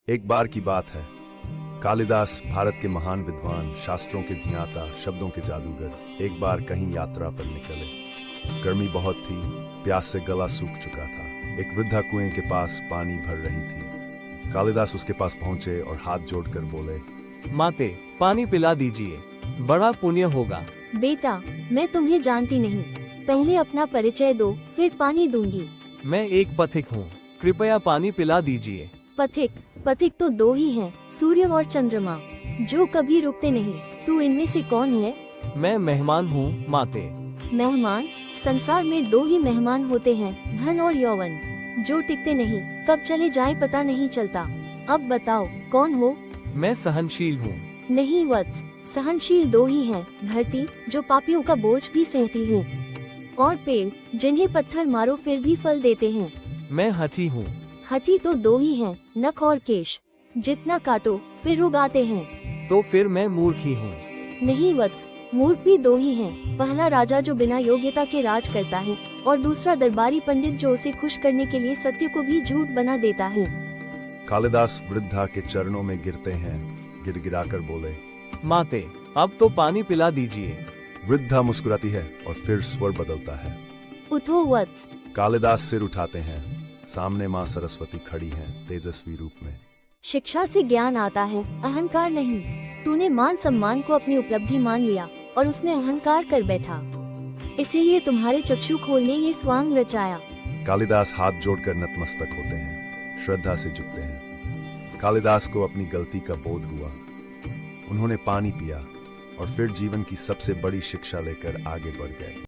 एक बार की बात है। कालिदास भारत के महान विद्वान, शास्त्रों के ज्ञाता, शब्दों के जादूगर एक बार कहीं यात्रा पर निकले। गर्मी बहुत थी, प्यास से गला सूख चुका था। एक वृद्धा कुएं के पास पानी भर रही थी। कालिदास उसके पास पहुंचे और हाथ जोड़कर बोले, माते, पानी पिला दीजिए, बड़ा पुण्य होगा। बेटा, मैं तुम्हें जानती नहीं, पहले अपना परिचय दो, फिर पानी दूंगी। मैं एक पथिक हूँ, कृपया पानी पिला दीजिए। पथिक पथिक तो दो ही हैं, सूर्य और चंद्रमा, जो कभी रुकते नहीं। तू इनमें से कौन है? मैं मेहमान हूँ माते। मेहमान? संसार में दो ही मेहमान होते हैं, धन और यौवन, जो टिकते नहीं, कब चले जाए पता नहीं चलता। अब बताओ कौन हो? मैं सहनशील हूँ। नहीं वत्स, सहनशील दो ही हैं, धरती जो पापियों का बोझ भी सहती है, और पेड़ जिन्हें पत्थर मारो फिर भी फल देते हैं। मैं हठी हूँ। हठी तो दो ही हैं, नख और केश, जितना काटो फिर उगाते हैं। तो फिर मैं मूर्ख ही हूँ। नहीं वत्स, मूर्ख भी दो ही हैं, पहला राजा जो बिना योग्यता के राज करता है, और दूसरा दरबारी पंडित जो उसे खुश करने के लिए सत्य को भी झूठ बना देता है। कालिदास वृद्धा के चरणों में गिरते हैं, गिड़गिड़ाकर बोले, माते, अब तो पानी पिला दीजिए। वृद्धा मुस्कुराती है और फिर स्वर बदलता है। उठो वत्स। कालिदास सिर उठाते हैं, सामने माँ सरस्वती खड़ी हैं, तेजस्वी रूप में। शिक्षा से ज्ञान आता है, अहंकार नहीं। तूने मान सम्मान को अपनी उपलब्धि मान लिया और उसमें अहंकार कर बैठा, इसीलिए तुम्हारे चक्षु खोलने ये स्वांग रचाया। कालिदास हाथ जोड़कर नतमस्तक होते हैं, श्रद्धा से झुकते हैं। कालिदास को अपनी गलती का बोध हुआ। उन्होंने पानी पिया और फिर जीवन की सबसे बड़ी शिक्षा लेकर आगे बढ़ गए।